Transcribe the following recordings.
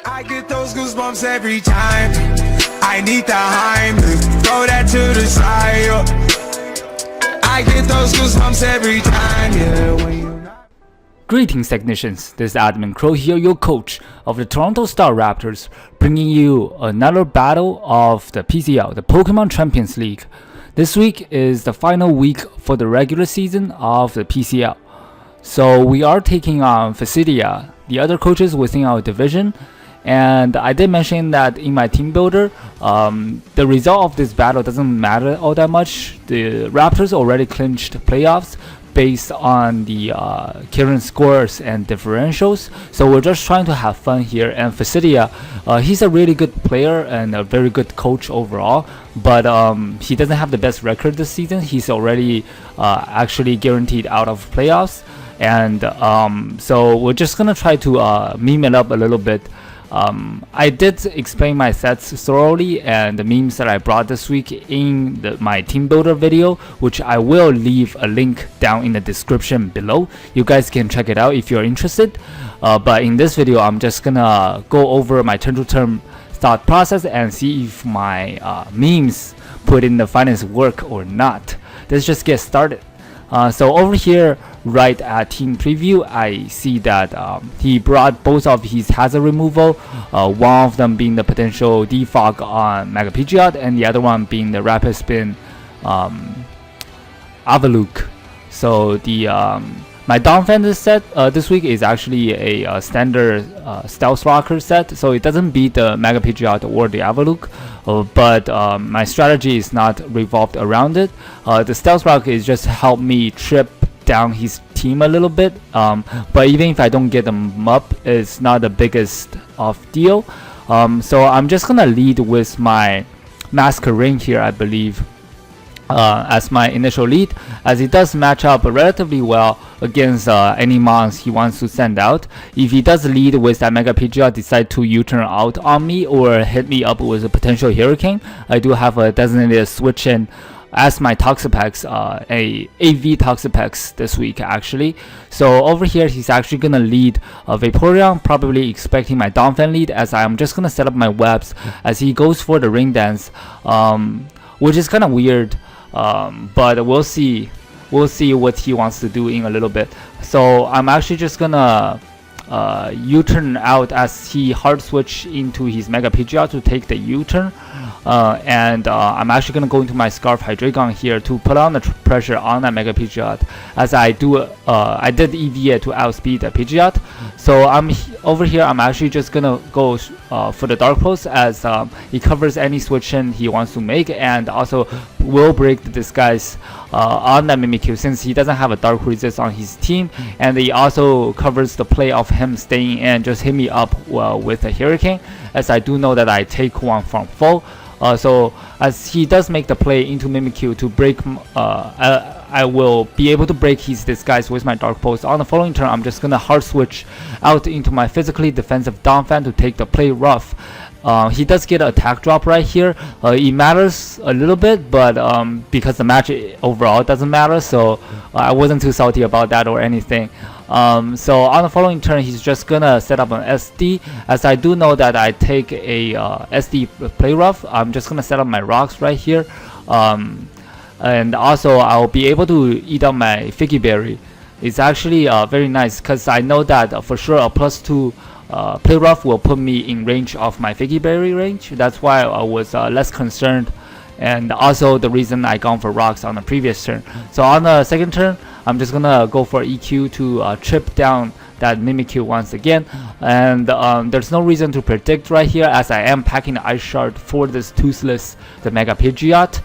I get those goosebumps every time. I need the Heimlich, throw that to the side. I get those goosebumps every time, yeah. When you Greetings technicians, this is Admin Crow here, your coach of the Toronto Star Raptors, bringing you another battle of the PCL, the Pokemon Champions League. This week is the final week for the regular season of the PCL. So we are taking on Facidia, the other coaches within our division. And I did mention that in my team builder, the result of this battle doesn't matter all that much. The Raptors already clinched playoffs based on the current scores and differentials, so we're just trying to have fun here. And Facidia, he's a really good player and a very good coach overall, but he doesn't have the best record this season. He's already actually guaranteed out of playoffs, and so we're just gonna try to meme it up a little bit. I did explain my sets thoroughly and the memes that I brought this week in my team builder video, which I will leave a link down in the description below. You guys can check it out if you're interested. But in this video, I'm just gonna go over my turn-to-turn thought process and see if my memes put in the finance work or not. Let's just get started. So over here, right at team preview, I see that he brought both of his hazard removal, one of them being the potential defog on Mega Pidgeot and the other one being the rapid spin Avaluk. So the my Donphan set this week is actually a standard Stealth Rocker set, so it doesn't beat the Mega Pidgeot or the Avaluk, but my strategy is not revolved around it. The Stealth Rocker is just help me trip down his team a little bit, but even if I don't get them up, it's not the biggest of deal. So I'm just gonna lead with my Masquerain here, I believe, as my initial lead, as it does match up relatively well against any mons he wants to send out. If he does lead with that Mega Pidgeot, decide to U-turn out on me or hit me up with a potential Hurricane, I do have a designated switch in as my Toxapex, a AV Toxapex this week actually. So over here he's actually gonna lead Vaporeon, probably expecting my Donphan lead, as I'm just gonna set up my webs as he goes for the Ring Dance, which is kind of weird, but we'll see what he wants to do in a little bit. So I'm actually just gonna U-turn out as he hard switch into his Mega Pidgeot to take the U-turn, and I'm actually gonna go into my Scarf Hydreigon here to put on the pressure on that Mega Pidgeot, as I did EV it to outspeed the Pidgeot. So over here I'm actually just gonna go for the Dark Pulse, as he covers any switch in he wants to make, and also will break the disguise on that Mimikyu, since he doesn't have a Dark Resist on his team, and he also covers the play of him staying in, just hit me up with a Hurricane, as I do know that I take one from full. So as he does make the play into Mimikyu to break, I will be able to break his disguise with my Dark Pulse. On the following turn, I'm just gonna hard switch out into my physically defensive Donphan to take the play rough. He does get an attack drop right here. It matters a little bit, but because the match overall doesn't matter, so I wasn't too salty about that or anything. So on the following turn, he's just gonna set up an SD, as I do know that I take a SD play rough. I'm just gonna set up my rocks right here, and also I'll be able to eat up my Figgy Berry. It's actually very nice, because I know that for sure a +2 play rough will put me in range of my Figgy Berry range. That's why I was less concerned, and also the reason I gone for rocks on the previous turn. So on the second turn, I'm just gonna go for EQ to trip down that Mimikyu once again, and there's no reason to predict right here, as I am packing the Ice Shard for this Toothless, the Mega Pidgeot,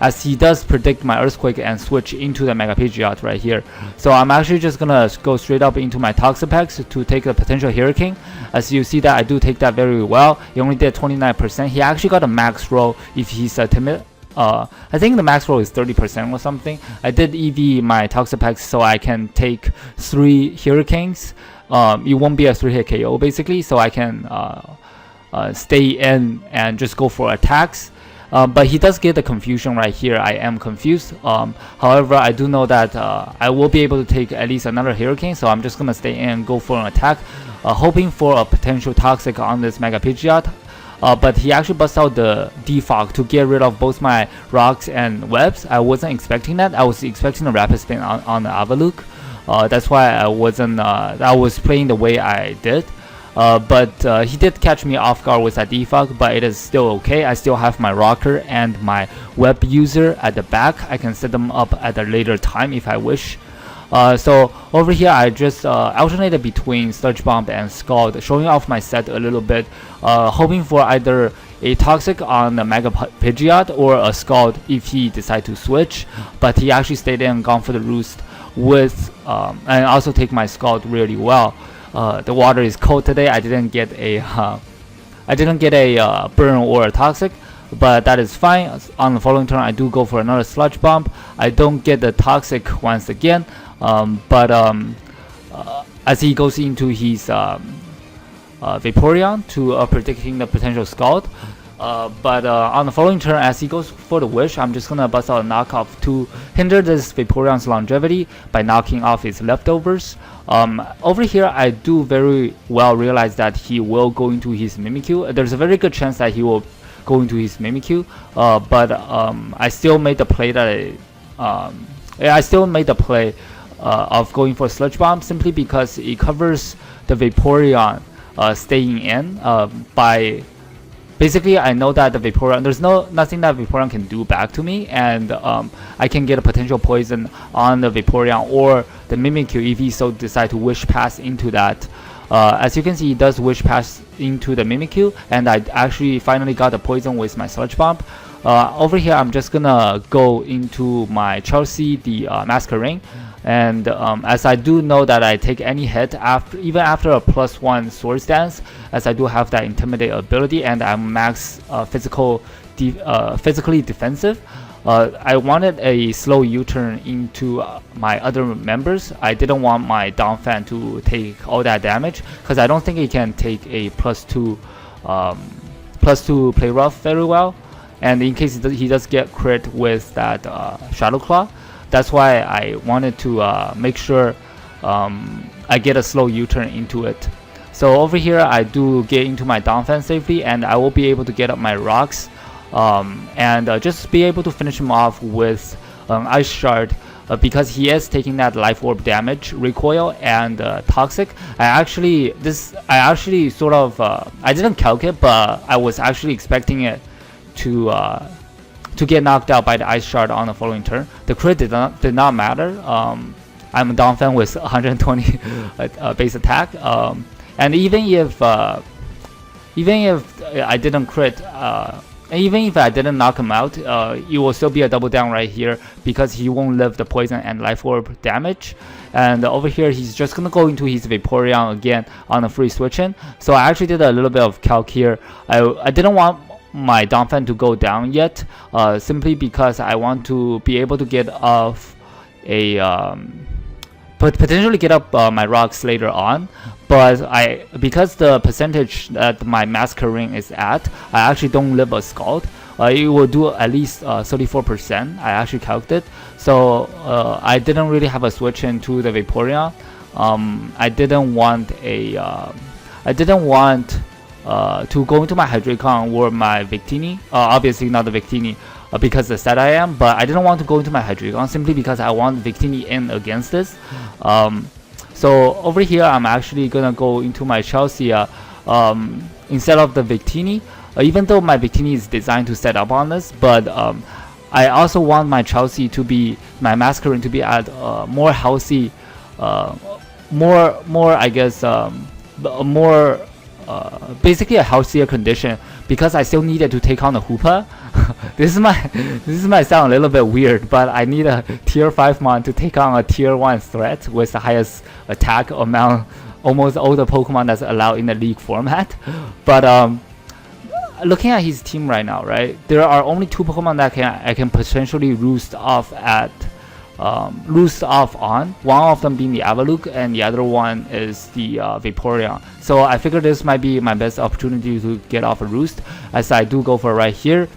as he does predict my Earthquake and switch into the Mega Pidgeot right here. So I'm actually just gonna go straight up into my Toxapex to take the potential Hurricane. As you see that I do take that very well. He only did 29%. He actually got a max roll if he's timid. I think the max roll is 30% or something. I did EV my Toxapex so I can take 3 Hurricanes. It won't be a 3-hit KO basically, so I can stay in and just go for attacks. But he does get the confusion right here. I am confused. However, I do know that I will be able to take at least another Hurricane, so I'm just gonna stay in and go for an attack. hoping for a potential toxic on this Mega Pidgeot. But he actually busts out the defog to get rid of both my rocks and webs. I wasn't expecting that. I was expecting a rapid spin on the Avaluk. That's why I was playing the way I did. But he did catch me off guard with that defog, but it is still okay. I still have my rocker and my web user at the back. I can set them up at a later time if I wish. So over here I just alternated between Sludge Bomb and Scald, showing off my set a little bit, hoping for either a Toxic on the Mega Pidgeot or a Scald if he decide to switch. But he actually stayed in and gone for the Roost with and also take my Scald really well. The water is cold today. I didn't get a burn or a Toxic, but that is fine. On the following turn I do go for another Sludge Bomb. I don't get the Toxic once again. But as he goes into his Vaporeon to predicting the potential Scald. But on the following turn, as he goes for the Wish, I'm just gonna bust out a knockoff to hinder this Vaporeon's longevity by knocking off his leftovers. Over here, I do very well realize that he will go into his Mimikyu. There's a very good chance that he will go into his Mimikyu. But I still made the play that of going for Sludge Bomb simply because it covers the Vaporeon staying in by basically I know that the Vaporeon, there's nothing that Vaporeon can do back to me, and I can get a potential poison on the Vaporeon or the Mimikyu if he so decide to Wish Pass into that. As you can see, he does Wish Pass into the Mimikyu, and I actually finally got the poison with my Sludge Bomb. Over here I'm just gonna go into my Chelsea, the Masquerain. And as I do know that I take any hit even after a +1 Sword Stance, as I do have that Intimidate ability and I'm max physically defensive, I wanted a slow U-turn into my other members. I didn't want my Donphan to take all that damage because I don't think he can take a +2 play rough very well. And in case he does get crit with that Shadow Claw, that's why I wanted to make sure I get a slow U-turn into it. So over here I do get into my Donphan safely, and I will be able to get up my rocks and just be able to finish him off with Ice Shard because he is taking that Life Orb damage, recoil, and Toxic. I actually sort of I didn't calc it, but I was actually expecting it to get knocked out by the Ice Shard on the following turn. The crit did not matter. I'm a Donphan with 120 base attack, and even if I didn't crit, even if I didn't knock him out, it will still be a double down right here because he won't live the poison and Life Orb damage. And over here he's just gonna go into his Vaporeon again on a free switch in. So I actually did a little bit of calc here. I didn't want my Donphan to go down yet, simply because I want to be able to get off a potentially get up my rocks later on. But because the percentage that my Masquerain is at, I actually don't live a Scald. It will do at least 34%. I actually calculated, so I didn't really have a switch into the Vaporeon. I didn't want to go into my Hydreigon or my Victini. Obviously not the Victini because the set I am, but I didn't want to go into my Hydreigon simply because I want Victini in against this. So over here I'm actually gonna go into my Chelsea instead of the Victini, even though my Victini is designed to set up on this, but I also want my Chelsea to be, my Masquerain to be at more healthy, more I guess more basically a healthier condition, because I still needed to take on the Hoopa. this might sound a little bit weird, but I need a tier 5 mon to take on a tier 1 threat with the highest attack among almost all the Pokemon that's allowed in the league format. But looking at his team right now, right, there are only 2 Pokemon that I can potentially roost off on. One of them being the Avaluk, and the other one is the Vaporeon. So I figured this might be my best opportunity to get off a roost, as I do go for right here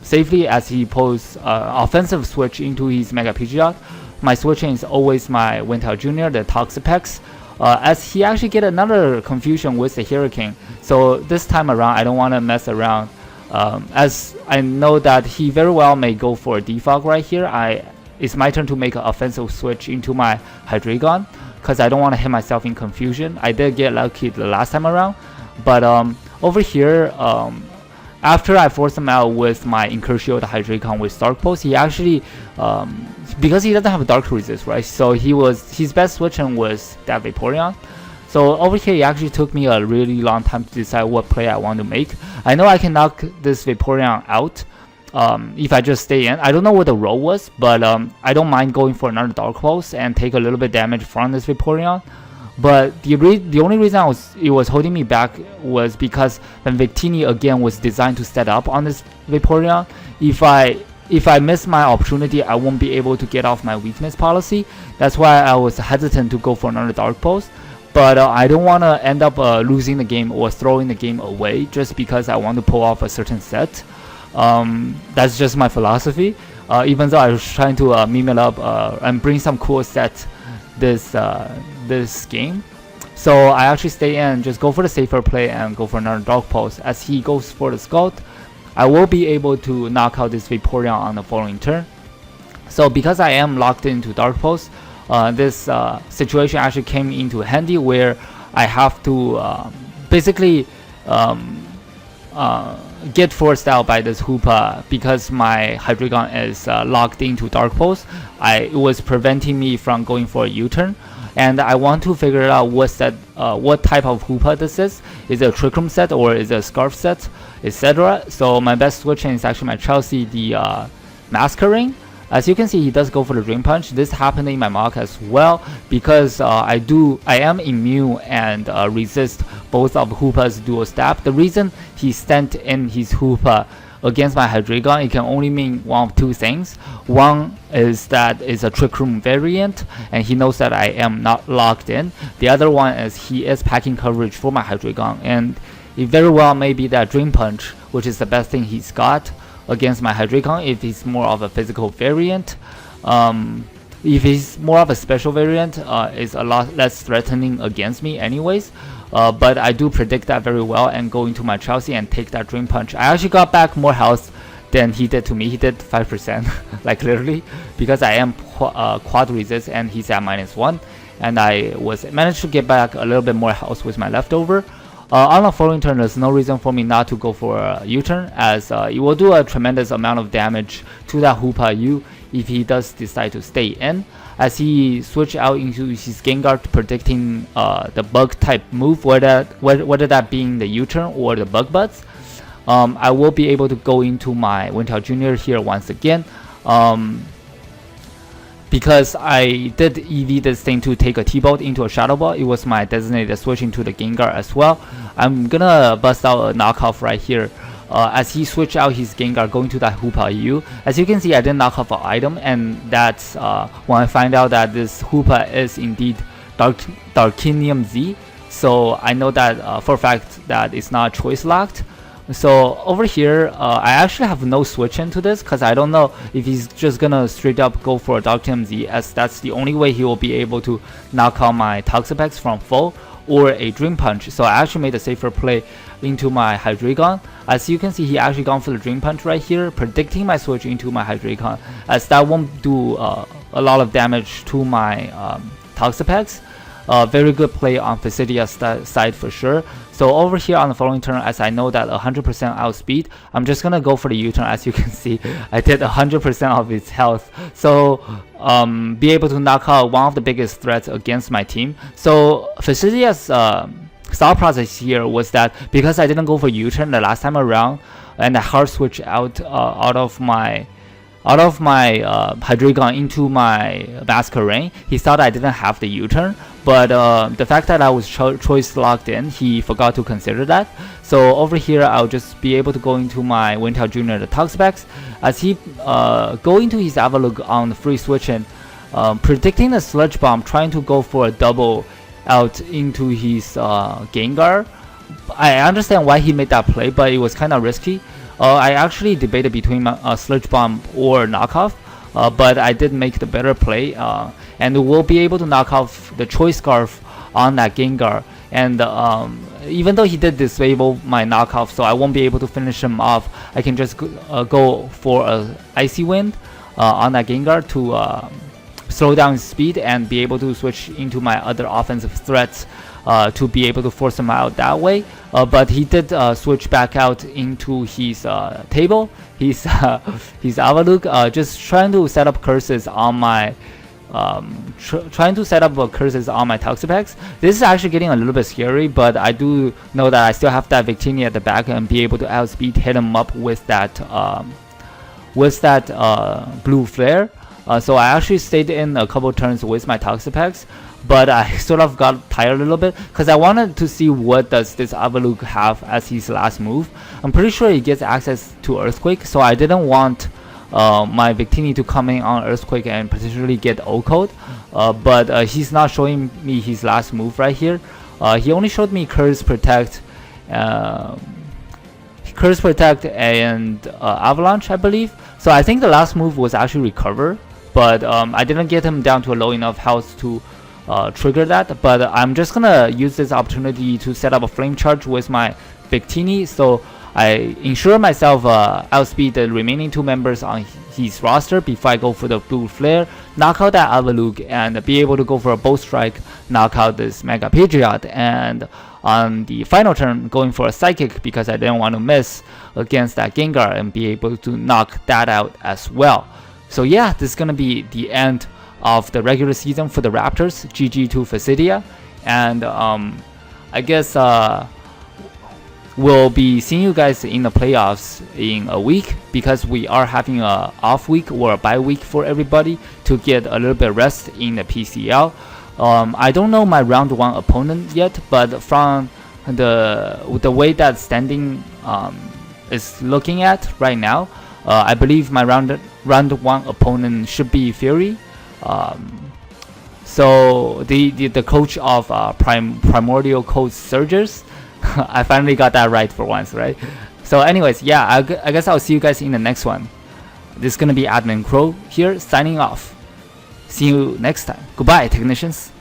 safely as he pulls offensive switch into his Mega Pidgeot. My switching is always my Wintel Jr., the Toxapex. as he actually get another confusion with the Hurricane. So this time around, I don't want to mess around, as I know that he very well may go for a defog right here. It's my turn to make an offensive switch into my Hydreigon, because I don't want to hit myself in confusion. I did get lucky the last time around, but over here, after I forced him out with my Incursion the Hydreigon with Dark Pulse, he actually, because he doesn't have a Dark Resist, right? So his best switching was that Vaporeon. So over here, it actually took me a really long time to decide what play I want to make. I know I can knock this Vaporeon out if I just stay in. I don't know what the role was, but I don't mind going for another Dark Pulse and take a little bit damage from this Vaporeon. But the only reason it was holding me back was because when Victini again was designed to set up on this Vaporeon, if I miss my opportunity, I won't be able to get off my weakness policy. That's why I was hesitant to go for another Dark Pulse. But I don't want to end up losing the game or throwing the game away just because I want to pull off a certain set. That's just my philosophy. Even though I was trying to meme it up and bring some cool sets this game. So I actually stay in, just go for the safer play and go for another Dark Pulse. As he goes for the Scald, I will be able to knock out this Vaporeon on the following turn. So because I am locked into Dark Pulse, this situation actually came into handy where I have to basically get forced out by this Hoopa because my Hydreigon is locked into Dark Pulse. It was preventing me from going for a U-turn, and I want to figure out what type of Hoopa this is. Is it a Trick Room set or is it a Scarf set, etc. So my best switching is actually my Chelsea, the Masquerain. As you can see, he does go for the Drain Punch. This happened in my mock as well because I am immune and resist both of Hoopa's dual stab. The reason he sent in his Hoopa against my Hydreigon, it can only mean one of two things. One is that it's a Trick Room variant and he knows that I am not locked in. The other one is he is packing coverage for my Hydreigon, and it very well may be that Drain Punch, which is the best thing he's got against my Hydreigon if he's more of a physical variant. If he's more of a special variant, it's a lot less threatening against me anyways. But I do predict that very well and go into my Chelsea and take that Drain Punch. I actually got back more health than he did to me. He did 5%, like literally, because I am quad resist and he's at -1, and I managed to get back a little bit more health with my leftover. On the following turn, there's no reason for me not to go for a U-turn, as it will do a tremendous amount of damage to that Hoopa U if he does decide to stay in. As he switch out into his Gengar, predicting the bug type move, whether that being the U-turn or the bug buds, I will be able to go into my Wintel Jr. here once again. Because I did EV this thing to take a T-Bolt into a Shadow Ball, it was my designated switch into the Gengar as well. I'm gonna bust out a knockoff right here. As he switched out his Gengar going to that Hoopa U. As you can see, I did knock off an item, and that's when I find out that this Hoopa is indeed Darkinium Z. So I know that for a fact that it's not choice locked. So over here, I actually have no switch into this because I don't know if he's just gonna straight up go for a Darkinium Z, as that's the only way he will be able to knock out my Toxapex from full, or a Dream Punch. So I actually made a safer play into my Hydreigon. As you can see, he actually gone for the Dream Punch right here, predicting my switch into my Hydreigon, as that won't do a lot of damage to my Toxapex. Very good play on Facilia's side for sure. So over here on the following turn, as I know that 100% outspeed, I'm just gonna go for the U-turn. As you can see, I did 100% of its health, so be able to knock out one of the biggest threats against my team. So Facilia's thought process here was that because I didn't go for U-turn the last time around, and I hard switch out of my Hydreigon into my Masquerain, he thought I didn't have the U-turn, but the fact that I was choice locked in, he forgot to consider that. So over here, I'll just be able to go into my Wintel Jr. the Toxapex, as he go into his Avalugg on the free switching, predicting the Sludge Bomb, trying to go for a double out into his Gengar. I understand why he made that play, but it was kind of risky. I actually debated between Sludge Bomb or Knockoff, but I did make the better play, and we'll be able to knock off the Choice Scarf on that Gengar, and even though he did disable my knockoff, so I won't be able to finish him off, I can just go for a Icy Wind on that Gengar to slow down his speed and be able to switch into my other offensive threats to be able to force him out that way. But he did switch back out into his table, his Avaluke, just trying to set up curses on my curses on my Toxapex. This is actually getting a little bit scary, but I do know that I still have that Victini at the back and be able to outspeed hit him up with that blue flare. So I actually stayed in a couple turns with my Toxapex, but I sort of got tired a little bit because I wanted to see what does this Avaluke have as his last move. I'm pretty sure he gets access to Earthquake, so I didn't want my Victini to come in on Earthquake and potentially get O-Code, but he's not showing me his last move right here. He only showed me Curse Protect, and Avalanche, I believe. So I think the last move was actually Recover, but I didn't get him down to a low enough health to trigger that. But I'm just gonna use this opportunity to set up a Flame Charge with my Victini, so I ensure myself outspeed the remaining two members on his roster before I go for the blue flare, knock out that Avaluke, and be able to go for a Bolt Strike, knock out this Mega Pidgeot, and on the final turn going for a Psychic because I didn't want to miss against that Gengar and be able to knock that out as well. So yeah, this is gonna be the end of the regular season for the Raptors. GG to Facidia, and I guess we'll be seeing you guys in the playoffs in a week, because we are having a off week or a bye week for everybody to get a little bit rest in the PCL. I don't know my round 1 opponent yet, but from the way that standing is looking at right now, I believe my round 1 opponent should be Fury. So the coach of Primordial Code Surgers. I finally got that right for once, right? So anyways, yeah, I guess I'll see you guys in the next one. This is gonna be Admin Crow here signing off. See you next time. Goodbye, technicians.